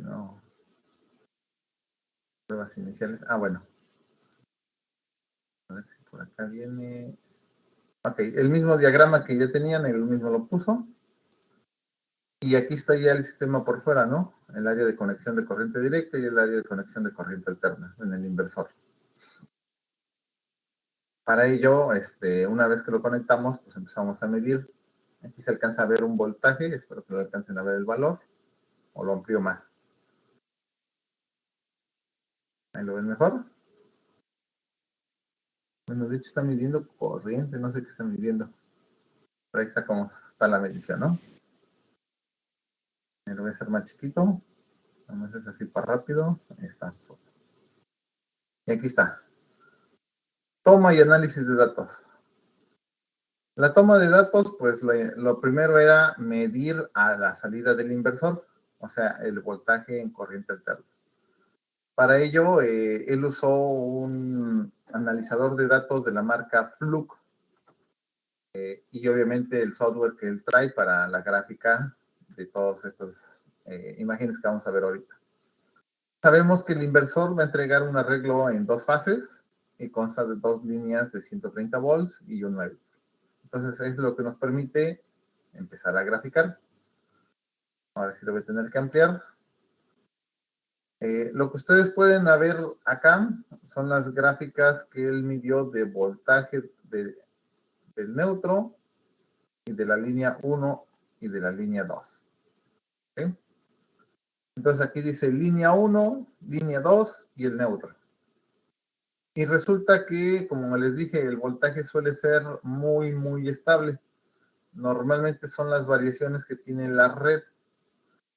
si no. Pruebas iniciales. Bueno. A ver si por acá viene. Ok, el mismo diagrama que ya tenían, el mismo lo puso. Y aquí está ya el sistema por fuera, ¿no? El área de conexión de corriente directa y el área de conexión de corriente alterna en el inversor. Para ello, una vez que lo conectamos, pues empezamos a medir. Aquí se alcanza a ver un voltaje, espero que lo alcancen a ver el valor, o lo amplío más. Ahí lo ven mejor. Bueno, de hecho está midiendo corriente, no sé qué está midiendo. Pero ahí está cómo está la medición, ¿no? Me lo voy a hacer más chiquito. Vamos a hacer así para rápido. Ahí está. Y aquí está. Toma y análisis de datos. La toma de datos, pues lo primero era medir a la salida del inversor, o sea, el voltaje en corriente alterna. Para ello, él usó un analizador de datos de la marca Fluke y obviamente el software que él trae para la gráfica de todas estas imágenes que vamos a ver ahorita. Sabemos que el inversor va a entregar un arreglo en 2 fases y consta de 2 líneas de 130 volts y un 9. Entonces, es lo que nos permite empezar a graficar. Ahora sí lo voy a tener que ampliar. Lo que ustedes pueden ver acá son las gráficas que él midió de voltaje del neutro y de la línea 1 y de la línea 2. ¿Okay? Entonces aquí dice línea 1, línea 2 y el neutro. Y resulta que, como les dije, el voltaje suele ser muy, muy estable. Normalmente son las variaciones que tiene la red.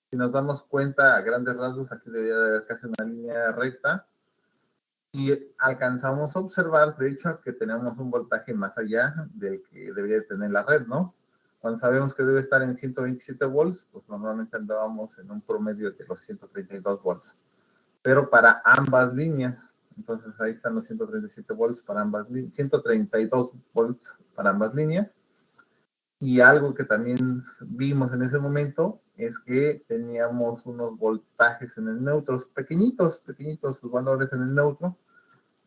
Si nos damos cuenta a grandes rasgos, aquí debería de haber casi una línea recta. Y alcanzamos a observar, de hecho, que tenemos un voltaje más allá del que debería tener la red, ¿no? Cuando sabemos que debe estar en 127 volts, pues normalmente andábamos en un promedio de los 132 volts. Pero para ambas líneas, entonces ahí están los 137 volts para ambas líneas, 132 volts para ambas líneas. Y algo que también vimos en ese momento es que teníamos unos voltajes en el neutro, pequeñitos, sus valores en el neutro,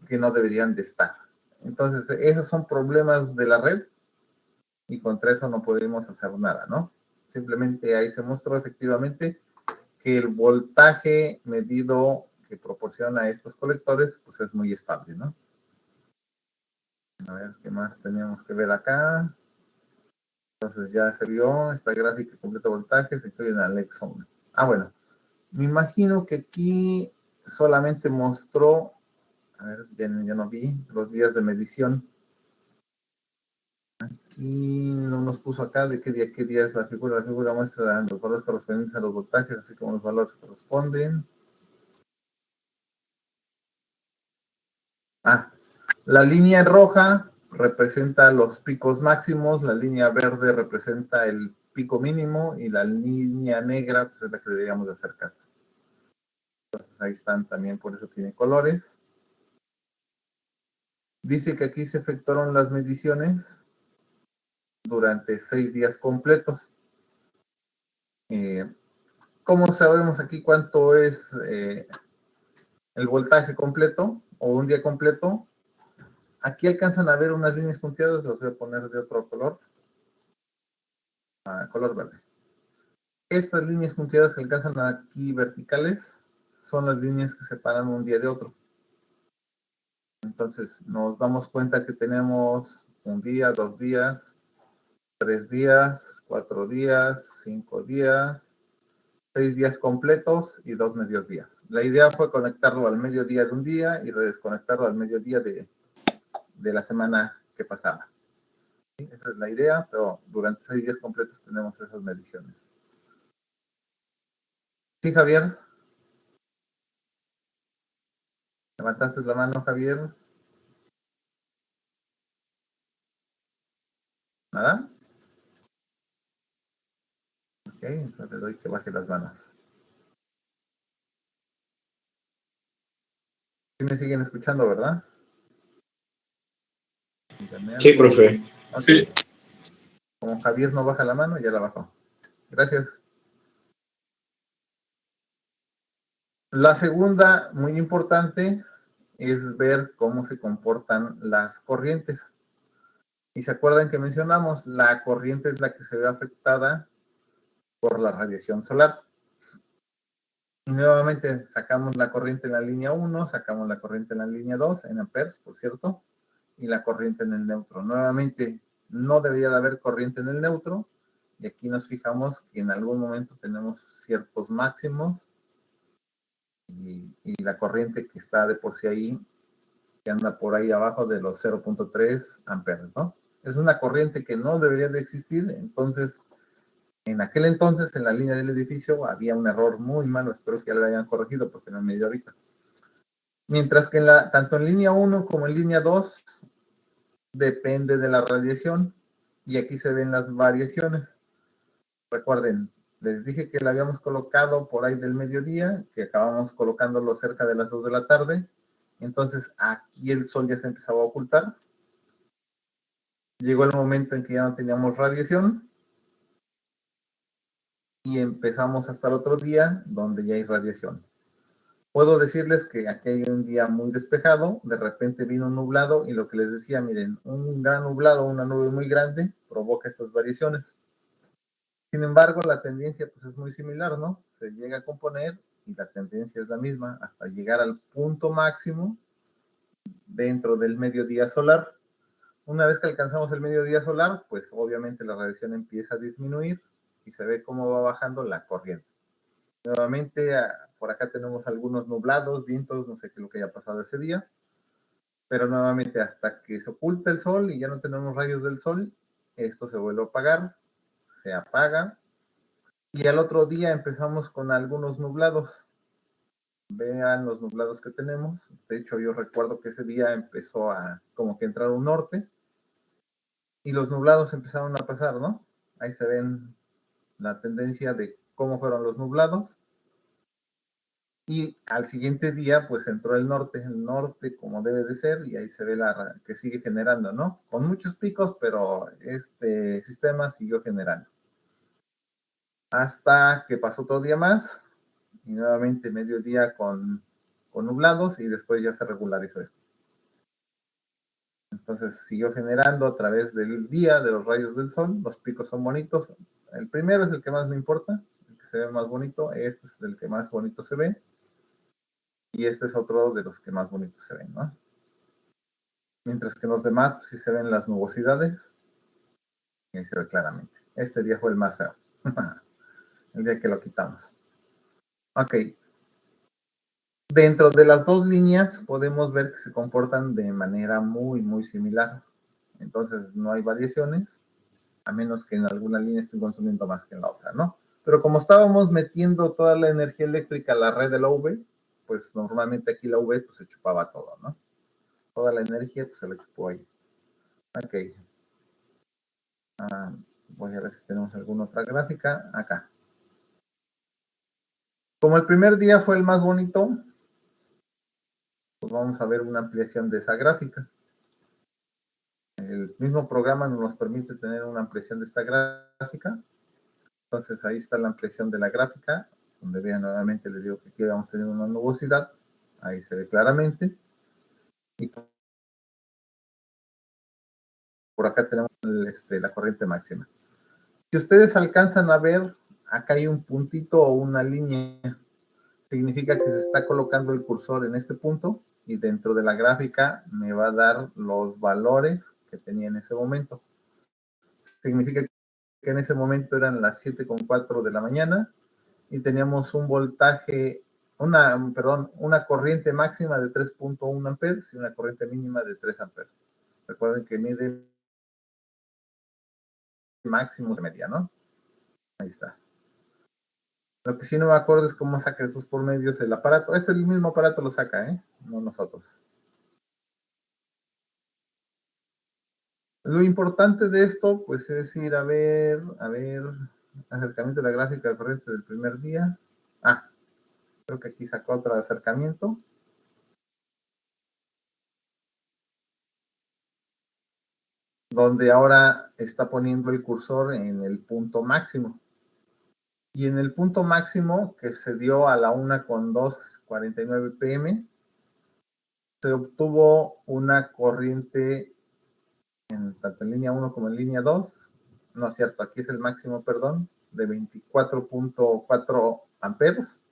que no deberían de estar. Entonces, esos son problemas de la red y contra eso no podemos hacer nada, ¿no? Simplemente ahí se mostró efectivamente que el voltaje medido que proporciona estos colectores, pues es muy estable, ¿no? A ver, ¿qué más teníamos que ver acá? Entonces ya se vio esta gráfica completa de voltaje, se incluye en Alexa 1. Bueno, me imagino que aquí solamente mostró, a ver, ya no vi los días de medición. Aquí no nos puso acá de qué día es la figura. La figura muestra los valores correspondientes a los voltajes, así como los valores que corresponden. La línea roja representa los picos máximos, la línea verde representa el pico mínimo y la línea negra pues, es la que deberíamos de hacer caso. Entonces ahí están también, por eso tiene colores. Dice que aquí se efectuaron las mediciones durante 6 días completos. ¿Cómo sabemos aquí cuánto es el voltaje completo o un día completo? Aquí alcanzan a ver unas líneas punteadas, los voy a poner de otro color. Color verde. Estas líneas punteadas que alcanzan aquí verticales son las líneas que separan un día de otro. Entonces nos damos cuenta que tenemos un día, 2 días, 3 días, 4 días, 5 días, 6 días completos y 2 medios días. La idea fue conectarlo al mediodía de un día y desconectarlo al mediodía de la semana que pasaba. ¿Sí? Esa es la idea, pero durante 6 días completos tenemos esas mediciones. ¿Sí, Javier? ¿Levantaste la mano, Javier? ¿Nada? Ok, entonces le doy que baje las manos. Sí me siguen escuchando, ¿verdad? Sí, profe. Okay. Sí. Como Javier no baja la mano, ya la bajó. Gracias. La segunda, muy importante, es ver cómo se comportan las corrientes. Y se acuerdan que mencionamos, la corriente es la que se ve afectada por la radiación solar. Y nuevamente sacamos la corriente en la línea 1, sacamos la corriente en la línea 2, en amperes, por cierto, y la corriente en el neutro. Nuevamente, no debería de haber corriente en el neutro, y aquí nos fijamos que en algún momento tenemos ciertos máximos, y la corriente que está de por sí ahí, que anda por ahí abajo de los 0.3 amperes, ¿no? Es una corriente que no debería de existir, entonces, en aquel entonces, en la línea del edificio, había un error muy malo, espero que ya lo hayan corregido porque no me dio ahorita. Mientras que tanto en línea 1 como en línea 2 depende de la radiación, y aquí se ven las variaciones. Recuerden, les dije que la habíamos colocado por ahí del mediodía, que acabamos colocándolo cerca de las 2 de la tarde, entonces aquí el sol ya se empezaba a ocultar. Llegó el momento en que ya no teníamos radiación, y empezamos hasta el otro día donde ya hay radiación. Puedo decirles que aquí hay un día muy despejado, de repente vino un nublado, y lo que les decía, miren, un gran nublado, una nube muy grande, provoca estas variaciones. Sin embargo, la tendencia pues es muy similar, ¿no? Se llega a componer y la tendencia es la misma hasta llegar al punto máximo dentro del mediodía solar. Una vez que alcanzamos el mediodía solar, pues obviamente la radiación empieza a disminuir y se ve cómo va bajando la corriente. Nuevamente, por acá tenemos algunos nublados, vientos, no sé qué es lo que haya pasado ese día, pero nuevamente hasta que se oculta el sol y ya no tenemos rayos del sol, esto se vuelve a apagar, se apaga, y al otro día empezamos con algunos nublados. Vean los nublados que tenemos. De hecho, yo recuerdo que ese día empezó a como que entrar un norte, y los nublados empezaron a pasar, ¿no? Ahí se ven la tendencia de cómo fueron los nublados. Y al siguiente día, pues entró el norte como debe de ser, y ahí se ve que sigue generando, ¿no? Con muchos picos, pero este sistema siguió generando. Hasta que pasó otro día más, y nuevamente mediodía con nublados, y después ya se regularizó esto. Entonces siguió generando a través del día, de los rayos del sol. Los picos son bonitos. El primero es el que más me importa, el que se ve más bonito. Este es el que más bonito se ve. Y este es otro de los que más bonitos se ven, ¿no? Mientras que los demás, pues, sí se ven las nubosidades. Y ahí se ve claramente. Este día fue el más feo. El día que lo quitamos. Ok. Dentro de las dos líneas podemos ver que se comportan de manera muy, muy similar. Entonces no hay variaciones, a menos que en alguna línea estén consumiendo más que en la otra, ¿no? Pero como estábamos metiendo toda la energía eléctrica a la red de la UV, pues normalmente aquí la UV pues se chupaba todo, ¿no? Toda la energía pues se la chupó ahí. Ok. Voy a ver si tenemos alguna otra gráfica. Acá. Como el primer día fue el más bonito, pues vamos a ver una ampliación de esa gráfica. El mismo programa nos permite tener una ampliación de esta gráfica. Entonces ahí está la ampliación de la gráfica, donde vean nuevamente, les digo que aquí vamos a tener una nubosidad. Ahí se ve claramente. Y por acá tenemos la corriente máxima. Si ustedes alcanzan a ver, acá hay un puntito o una línea. Significa que se está colocando el cursor en este punto, y dentro de la gráfica me va a dar los valores que tenía en ese momento. Significa que en ese momento eran las 7:04 de la mañana y teníamos un voltaje, una corriente máxima de 3.1 amperes y una corriente mínima de 3 amperes. Recuerden que mide máximo de media, ¿no? Ahí está. Lo que sí no me acuerdo es cómo saca estos por medios el aparato. Este el mismo aparato lo saca, ¿eh? No nosotros. Lo importante de esto, pues, es ir a ver, acercamiento de la gráfica de corriente del primer día. Creo que aquí sacó otro acercamiento, donde ahora está poniendo el cursor en el punto máximo. Y en el punto máximo, que se dio a la 1:02:49 p.m., se obtuvo una corriente tanto en línea 1 como en línea 2, no es cierto, aquí es el máximo, perdón, de 24.4 amperes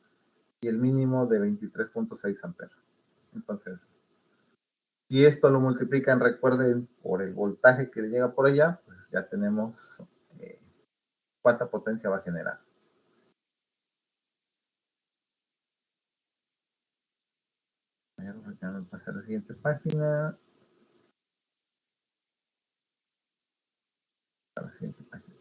y el mínimo de 23.6 amperes. Entonces, si esto lo multiplican, recuerden, por el voltaje que le llega por allá, pues ya tenemos cuánta potencia va a generar. Vamos a pasar a la siguiente página. A la siguiente página.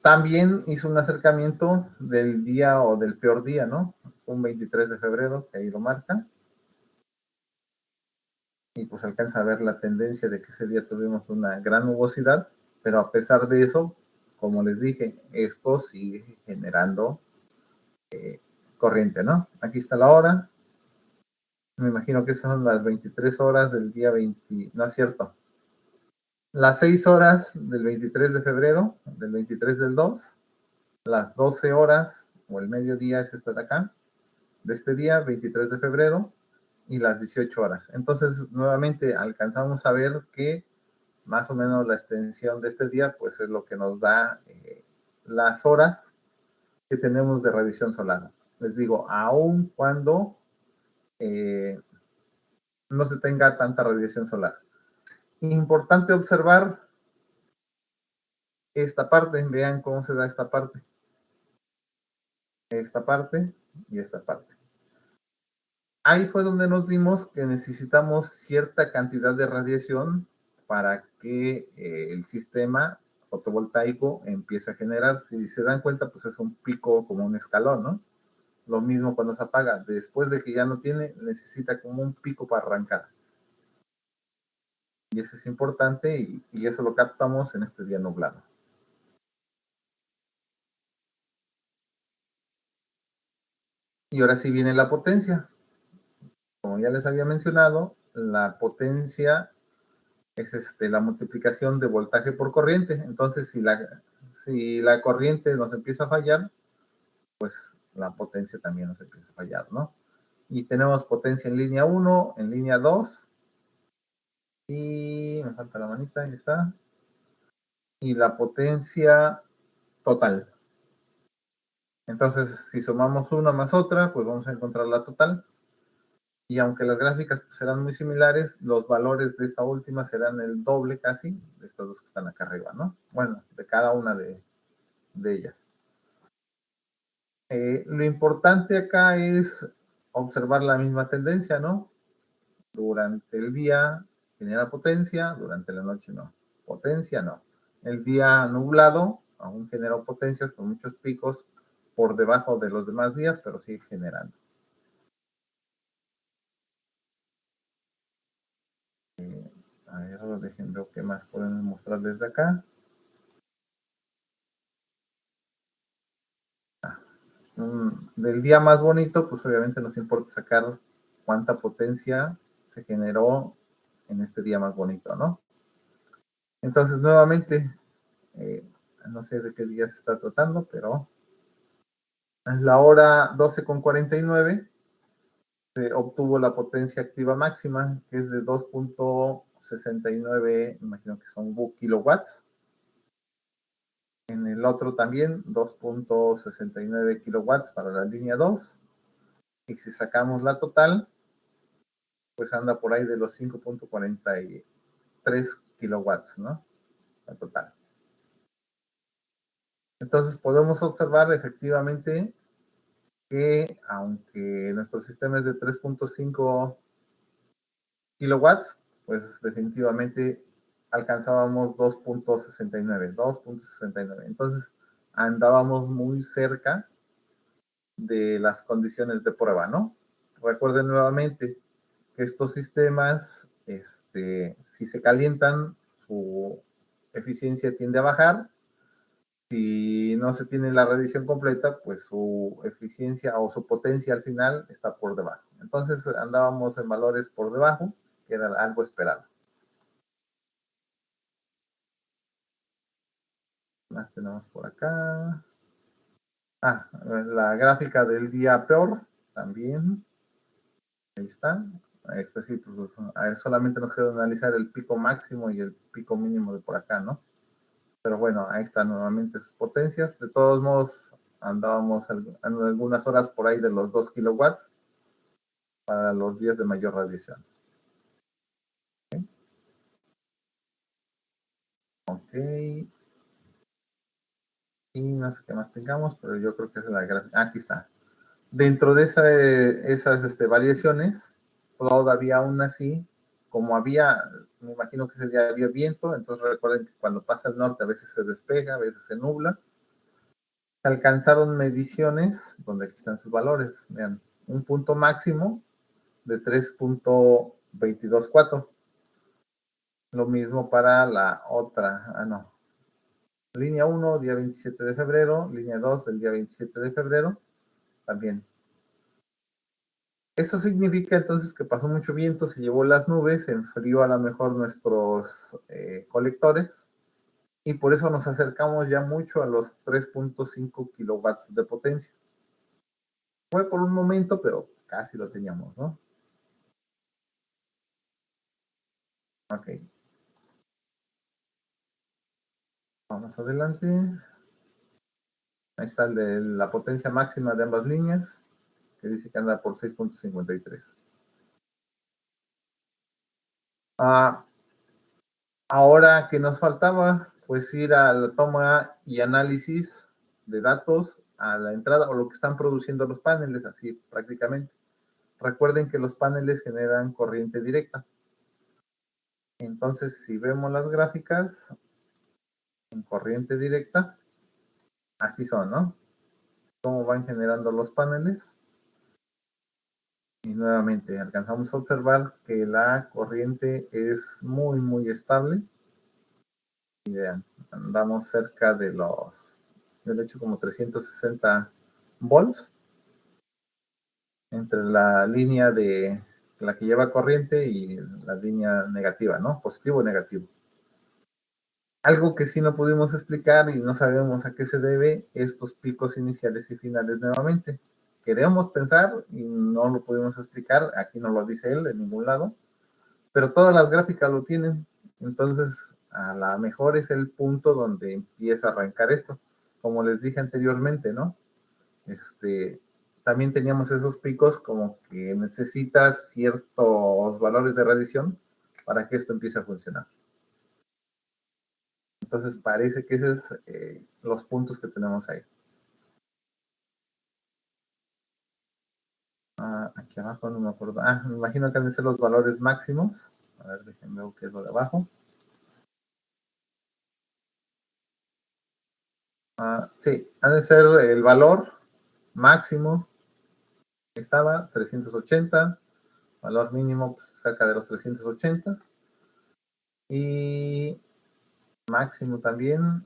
También hizo un acercamiento del día o del peor día, ¿no? Un 23 de febrero, que ahí lo marca. Y pues alcanza a ver la tendencia de que ese día tuvimos una gran nubosidad, pero a pesar de eso, como les dije, esto sigue generando corriente, ¿no? Aquí está la hora. Me imagino que esas son las 23 horas del día 20, no es cierto. Las 6 horas del 23 de febrero, del 23 del 2, las 12 horas o el mediodía es esta de acá, de este día, 23 de febrero, y las 18 horas. Entonces, nuevamente alcanzamos a ver que más o menos la extensión de este día, pues es lo que nos da las horas que tenemos de radiación solar. Les digo, aun cuando no se tenga tanta radiación solar. Importante observar esta parte, vean cómo se da esta parte y esta parte. Ahí fue donde nos dimos que necesitamos cierta cantidad de radiación para que el sistema fotovoltaico empiece a generar. Si se dan cuenta, pues es un pico como un escalón, ¿no? Lo mismo cuando se apaga. Después de que ya no tiene, necesita como un pico para arrancar. Y eso es importante y eso lo captamos en este día nublado. Y ahora sí viene la potencia. Como ya les había mencionado, la potencia es la multiplicación de voltaje por corriente. Entonces, si la corriente nos empieza a fallar, pues la potencia también nos empieza a fallar, ¿no? Y tenemos potencia en línea 1, en línea 2, y me falta la manita, ahí está. Y la potencia total. Entonces, si sumamos una más otra, pues vamos a encontrar la total. Y aunque las gráficas serán muy similares, los valores de esta última serán el doble casi de estas dos que están acá arriba, ¿no? Bueno, de cada una de ellas. Lo importante acá es observar la misma tendencia, ¿no? Durante el día genera potencia, durante la noche no. Potencia no. El día nublado aún genera potencias con muchos picos por debajo de los demás días, pero sigue generando. A ver, dejen ver qué más podemos mostrar desde acá. Del día más bonito, pues obviamente nos importa sacar cuánta potencia se generó en este día más bonito, ¿no? Entonces, nuevamente, no sé de qué día se está tratando, pero en la hora 12:49 se obtuvo la potencia activa máxima, que es de 2.69, imagino que son kilowatts. En el otro también, 2.69 kilowatts para la línea 2. Y si sacamos la total, pues anda por ahí de los 5.43 kilowatts, ¿no? La total. Entonces podemos observar efectivamente que aunque nuestro sistema es de 3.5 kilowatts, pues definitivamente alcanzábamos 2.69. Entonces andábamos muy cerca de las condiciones de prueba, ¿no? Recuerden nuevamente que estos sistemas, si se calientan, su eficiencia tiende a bajar. Si no se tiene la radiación completa, pues su eficiencia o su potencia al final está por debajo. Entonces andábamos en valores por debajo, que era algo esperado. Más tenemos por acá. La gráfica del día peor también. Ahí está. Este sí, pues, solamente nos queda analizar el pico máximo y el pico mínimo de por acá, ¿no? Pero bueno, ahí están nuevamente sus potencias. De todos modos, andábamos algunas horas por ahí de los 2 kilowatts para los días de mayor radiación. Ok. Y no sé qué más tengamos, pero yo creo que es la gráfica. Aquí está. Dentro de esas variaciones, todavía aún así, como me imagino que ese día había viento, entonces recuerden que cuando pasa el norte a veces se despeja, a veces se nubla. Alcanzaron mediciones, donde aquí están sus valores, vean, un punto máximo de 3.224. Lo mismo para la otra, línea 1, día 27 de febrero, línea 2 del día 27 de febrero, también. Eso significa entonces que pasó mucho viento, se llevó las nubes, se enfrió a lo mejor nuestros colectores y por eso nos acercamos ya mucho a los 3.5 kilowatts de potencia. Fue por un momento, pero casi lo teníamos, ¿no? Ok. Vamos adelante. Ahí está el de la potencia máxima de ambas líneas, que dice que anda por 6.53. Ahora que nos faltaba, pues ir a la toma y análisis de datos a la entrada o lo que están produciendo los paneles, así prácticamente. Recuerden que los paneles generan corriente directa. Entonces, si vemos las gráficas en corriente directa, así son, ¿no? Cómo van generando los paneles. Y nuevamente alcanzamos a observar que la corriente es muy, muy estable. Y vean, andamos cerca de de hecho, como 360 volts entre la línea de la que lleva corriente y la línea negativa, ¿no? Positivo o negativo. Algo que sí no pudimos explicar y no sabemos a qué se debe estos picos iniciales y finales nuevamente. Queremos pensar y no lo pudimos explicar, aquí no lo dice él en ningún lado, pero todas las gráficas lo tienen. Entonces, a lo mejor es el punto donde empieza a arrancar esto. Como les dije anteriormente, ¿no? También teníamos esos picos como que necesitas ciertos valores de radiación para que esto empiece a funcionar. Entonces parece que esos son los puntos que tenemos ahí. Aquí abajo no me acuerdo. Me imagino que han de ser los valores máximos. A ver, déjenme ver qué es lo de abajo. Sí, han de ser el valor máximo. Estaba 380, valor mínimo pues, cerca de los 380. Y máximo también.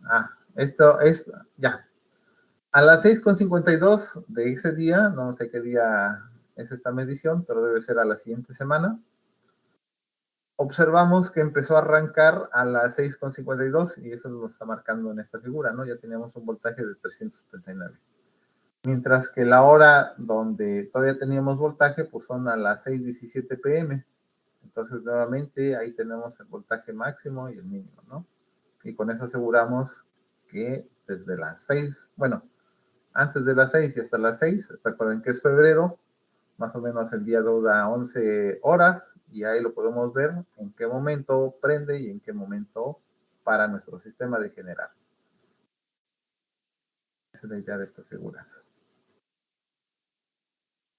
Esto es, ya. A las 6:52 de ese día, no sé qué día es esta medición, pero debe ser a la siguiente semana, observamos que empezó a arrancar a las 6:52 y eso lo está marcando en esta figura, ¿no? Ya teníamos un voltaje de 379. Mientras que la hora donde todavía teníamos voltaje, pues son a las 6:17 p.m. Entonces, nuevamente, ahí tenemos el voltaje máximo y el mínimo, ¿no? Y con eso aseguramos que desde las 6, bueno, antes de las 6 y hasta las 6, recuerden que es febrero, más o menos el día dura 11 horas y ahí lo podemos ver en qué momento prende y en qué momento para nuestro sistema de generar. Esa es la idea de estas figuras.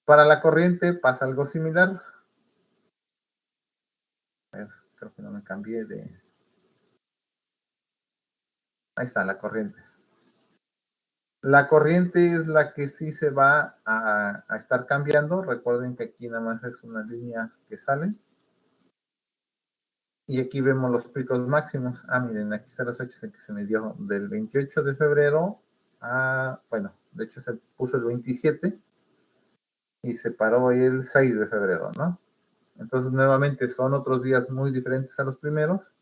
Para la corriente pasa algo similar. A ver, creo que no me cambié de... Ahí está, la corriente. La corriente es la que sí se va a estar cambiando. Recuerden que aquí nada más es una línea que sale. Y aquí vemos los picos máximos. Miren, aquí están las fechas en que se me dio del 28 de febrero bueno, de hecho se puso el 27 y se paró ahí el 6 de febrero, ¿no? Entonces, nuevamente, son otros días muy diferentes a los primeros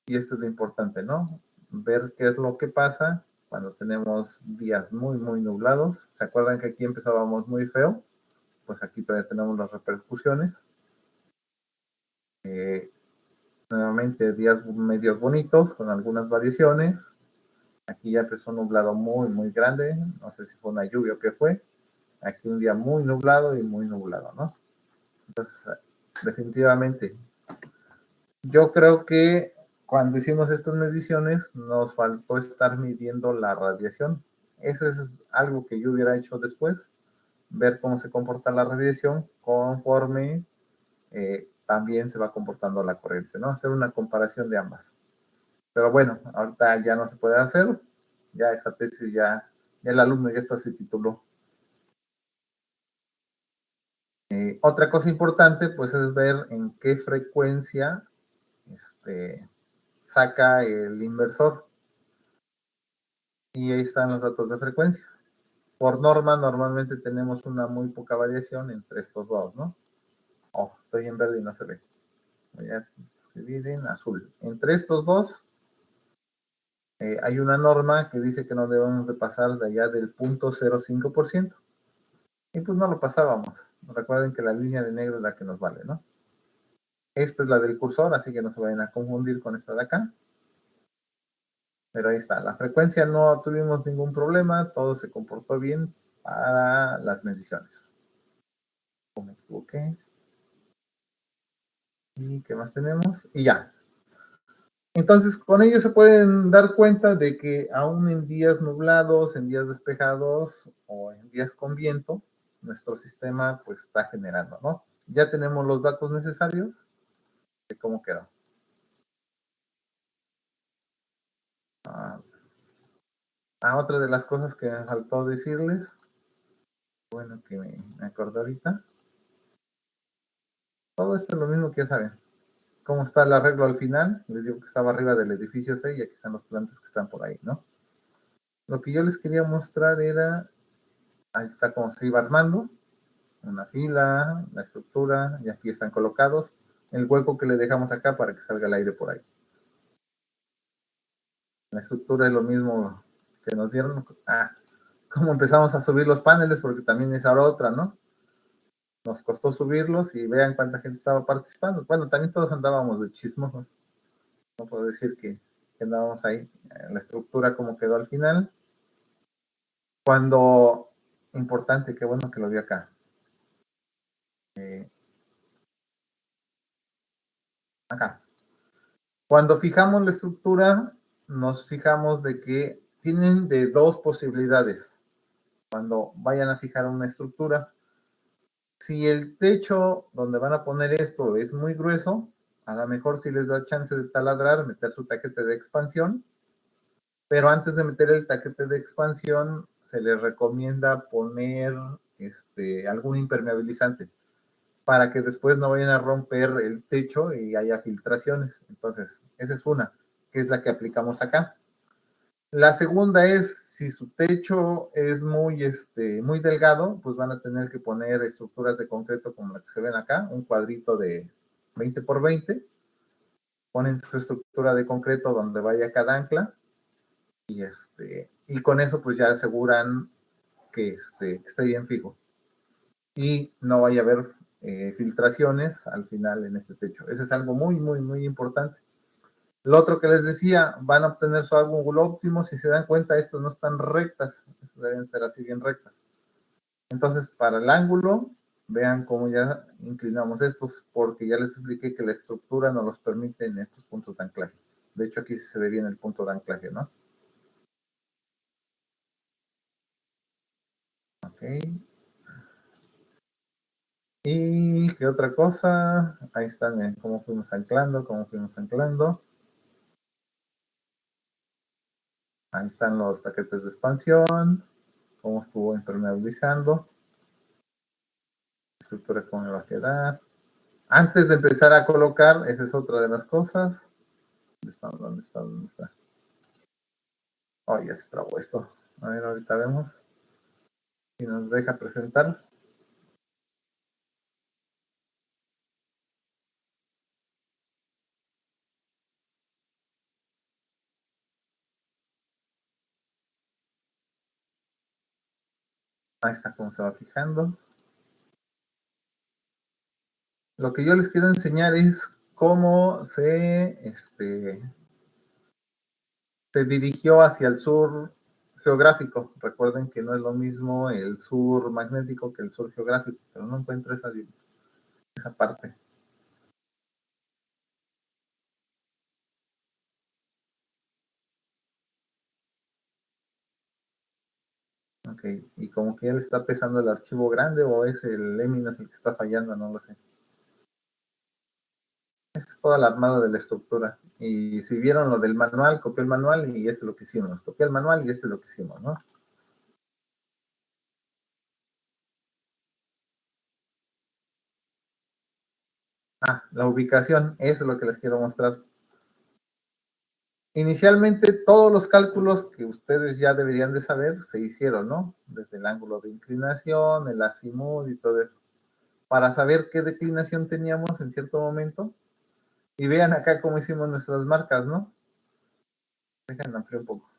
y esto es lo importante, ¿no? ver qué es lo que pasa cuando tenemos días muy, muy nublados. ¿Se acuerdan que aquí empezábamos muy feo? Pues aquí todavía tenemos las repercusiones. Nuevamente días medios bonitos con algunas variaciones. Aquí ya empezó un nublado muy, muy grande. No sé si fue una lluvia o qué fue. Aquí un día muy nublado y muy nublado, ¿no? Entonces, definitivamente, yo creo que cuando hicimos estas mediciones nos faltó estar midiendo la radiación. Eso es algo que yo hubiera hecho después, ver cómo se comporta la radiación conforme también se va comportando la corriente, ¿no? Hacer una comparación de ambas. Pero bueno, ahorita ya no se puede hacer, ya esa tesis ya el alumno ya se tituló. Otra cosa importante pues es ver en qué frecuencia saca el inversor. Y ahí están los datos de frecuencia. Por norma, normalmente tenemos una muy poca variación entre estos dos, ¿no? Oh, estoy en verde y no se ve. Voy a escribir en azul. Entre estos dos, hay una norma que dice que no debemos de pasar de allá del 0.05%. Y pues no lo pasábamos. Recuerden que la línea de negro es la que nos vale, ¿no? Esta es la del cursor, así que no se vayan a confundir con esta de acá. Pero ahí está, la frecuencia no tuvimos ningún problema, todo se comportó bien para las mediciones. Me equivoqué. ¿Y qué más tenemos? Y ya. Entonces, con ello se pueden dar cuenta de que aún en días nublados, en días despejados o en días con viento, nuestro sistema pues está generando, ¿no? Ya tenemos los datos necesarios de cómo quedó. Otra de las cosas que me faltó decirles, bueno, que me acordé ahorita, todo esto es lo mismo que ya saben. ¿Cómo está el arreglo al final? Les digo que estaba arriba del edificio 6 y aquí están los plantas que están por ahí, ¿no? Lo que yo les quería mostrar era, ahí está cómo se iba armando, una fila, la estructura, y aquí están colocados, el hueco que le dejamos acá para que salga el aire por ahí. La estructura es lo mismo que nos dieron. Cómo empezamos a subir los paneles, porque también es ahora otra, ¿no? Nos costó subirlos y vean cuánta gente estaba participando. Bueno, también todos andábamos de chismosos. No puedo decir que andábamos ahí. La estructura como quedó al final. Cuando, importante, qué bueno que lo vi acá. Acá. Cuando fijamos la estructura, nos fijamos de que tienen de dos posibilidades. Cuando vayan a fijar una estructura, si el techo donde van a poner esto es muy grueso, a lo mejor sí les da chance de taladrar, meter su taquete de expansión, pero antes de meter el taquete de expansión, se les recomienda poner algún impermeabilizante para que después no vayan a romper el techo y haya filtraciones. Entonces, esa es una, que es la que aplicamos acá. La segunda es, si su techo es muy delgado, pues van a tener que poner estructuras de concreto como la que se ven acá, un cuadrito de 20 por 20, ponen su estructura de concreto donde vaya cada ancla y con eso pues ya aseguran que esté bien fijo y no vaya a haber filtraciones al final en este techo. Eso es algo muy, muy, muy importante. Lo otro que les decía, van a obtener su ángulo óptimo. Si se dan cuenta, estos no están rectas, estos deben ser así bien rectas. Entonces, para el ángulo, vean cómo ya inclinamos estos, porque ya les expliqué que la estructura nos los permite en estos puntos de anclaje. De hecho, aquí se ve bien el punto de anclaje, ¿no? Ok. ¿Y qué otra cosa? Ahí están, miren, cómo fuimos anclando, cómo fuimos anclando. Ahí están los taquetes de expansión, cómo estuvo impermeabilizando, la estructura cómo me va a quedar. Antes de empezar a colocar, esa es otra de las cosas. ¿Dónde está? ¿Dónde está? ¿Dónde está? Oh, ya se trabó esto. A ver, ahorita vemos si nos deja presentar. Ahí está como se va fijando. Lo que yo les quiero enseñar es cómo se dirigió hacia el sur geográfico. Recuerden que no es lo mismo el sur magnético que el sur geográfico, pero no encuentro esa parte. Ok, y como que ya le está pesando el archivo grande o es el Eminos el que está fallando, no lo sé. Esa es toda la armada de la estructura. Y si vieron lo del manual, copió el manual y este es lo que hicimos. Copió el manual y este es lo que hicimos, ¿no? Ah, la ubicación, eso es lo que les quiero mostrar. Inicialmente todos los cálculos que ustedes ya deberían de saber se hicieron, ¿no? Desde el ángulo de inclinación, el azimut y todo eso. Para saber qué declinación teníamos en cierto momento. Y vean acá cómo hicimos nuestras marcas, ¿no? Déjenme ampliar un poco.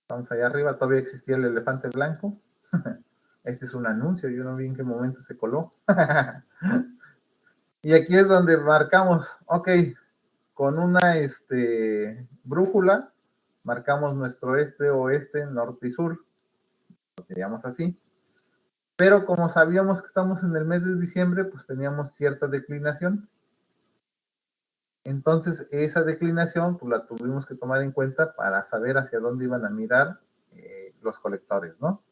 Vamos allá arriba, todavía existía el elefante blanco. Este es un anuncio, yo no vi en qué momento se coló. Y aquí es donde marcamos, ok, con una brújula, marcamos nuestro este, oeste, norte y sur. Lo queríamos así. Pero como sabíamos que estamos en el mes de diciembre, pues teníamos cierta declinación. Entonces, esa declinación, pues la tuvimos que tomar en cuenta para saber hacia dónde iban a mirar los colectores, ¿no?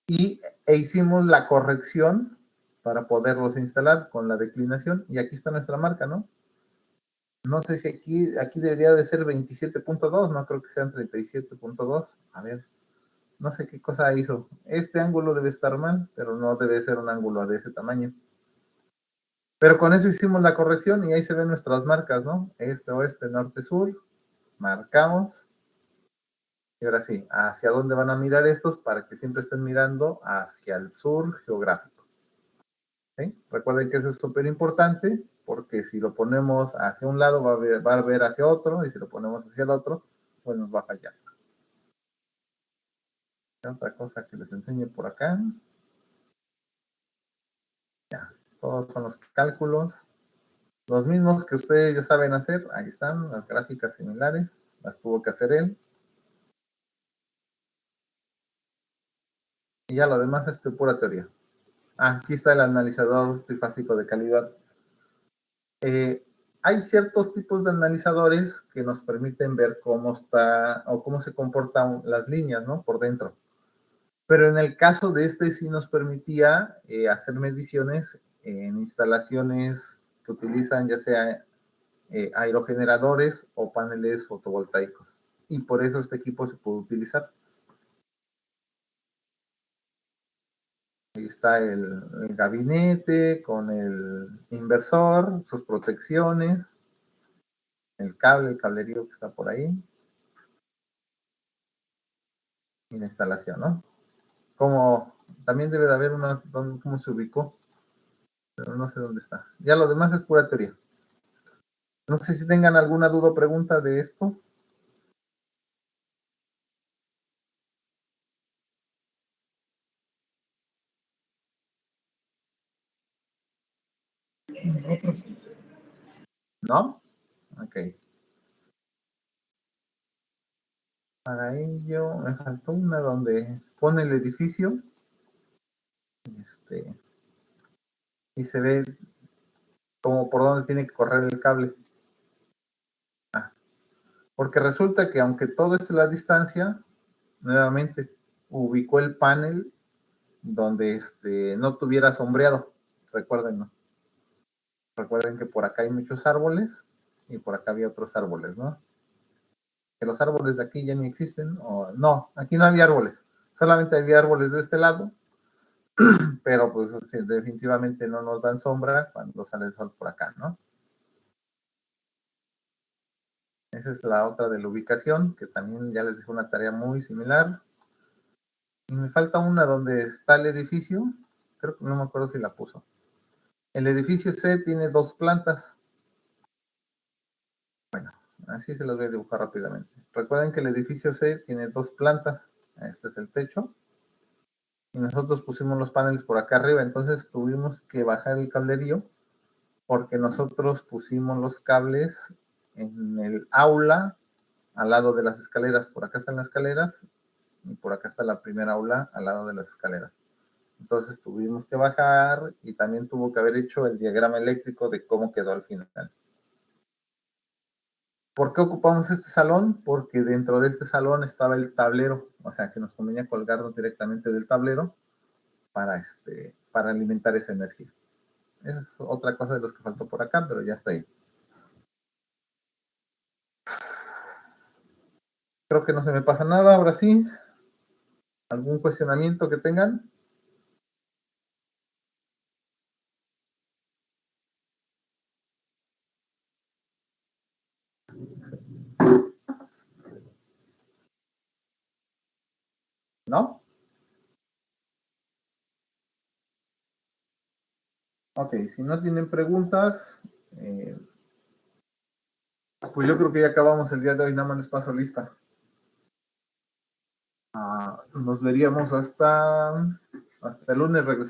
E hicimos la corrección para poderlos instalar con la declinación. Y aquí está nuestra marca, ¿no? No sé si aquí debería de ser 27.2, no creo que sean 37.2. A ver, no sé qué cosa hizo. Este ángulo debe estar mal, pero no debe ser un ángulo de ese tamaño. Pero con eso hicimos la corrección y ahí se ven nuestras marcas, ¿no? Este, oeste, norte, sur. Marcamos. Y ahora sí, ¿hacia dónde van a mirar estos? Para que siempre estén mirando hacia el sur geográfico. ¿Sí? Recuerden que eso es súper importante porque si lo ponemos hacia un lado va a ver hacia otro y si lo ponemos hacia el otro, pues nos va a fallar. Otra cosa que les enseño por acá. Ya, todos son los cálculos. Los mismos que ustedes ya saben hacer. Ahí están las gráficas similares. Las tuvo que hacer él. Y ya lo demás es pura teoría. Aquí está el analizador trifásico de calidad. Hay ciertos tipos de analizadores que nos permiten ver cómo está o cómo se comportan las líneas, ¿no? Por dentro. Pero en el caso de este sí nos permitía hacer mediciones en instalaciones que utilizan ya sea aerogeneradores o paneles fotovoltaicos. Y por eso este equipo se puede utilizar. Ahí está el gabinete con el inversor, sus protecciones, el cable, el cablerío que está por ahí. Y la instalación, ¿no? Como también debe de haber una, cómo se ubicó, pero no sé dónde está. Ya lo demás es pura teoría. No sé si tengan alguna duda o pregunta de esto. ¿No? Ok. Para ello me faltó una donde pone el edificio y se ve como por dónde tiene que correr el cable. Porque resulta que aunque todo es la distancia, nuevamente ubicó el panel donde no tuviera sombreado. Recuerden, ¿no? Recuerden que por acá hay muchos árboles y por acá había otros árboles, ¿no? Que los árboles de aquí ya ni existen, o no, aquí no había árboles, solamente había árboles de este lado, pero pues sí, definitivamente no nos dan sombra cuando sale el sol por acá, ¿no? Esa es la otra de la ubicación, que también ya les dejé una tarea muy similar. Y me falta una donde está el edificio, creo que no me acuerdo si la puso. El edificio C tiene 2 plantas. Bueno, así se las voy a dibujar rápidamente. Recuerden que el edificio C tiene 2 plantas. Este es el techo. Y nosotros pusimos los paneles por acá arriba, entonces tuvimos que bajar el cablerío porque nosotros pusimos los cables en el aula al lado de las escaleras. Por acá están las escaleras y por acá está la primera aula al lado de las escaleras. Entonces tuvimos que bajar y también tuvo que haber hecho el diagrama eléctrico de cómo quedó al final. ¿Por qué ocupamos este salón? Porque dentro de este salón estaba el tablero, o sea que nos convenía colgarnos directamente del tablero para alimentar esa energía. Esa es otra cosa de los que faltó por acá, pero ya está ahí. Creo que no se me pasa nada, ahora sí. ¿Algún cuestionamiento que tengan? ¿No? Ok, si no tienen preguntas, pues yo creo que ya acabamos el día de hoy, nada más les paso lista. Nos veríamos hasta el lunes regresamos.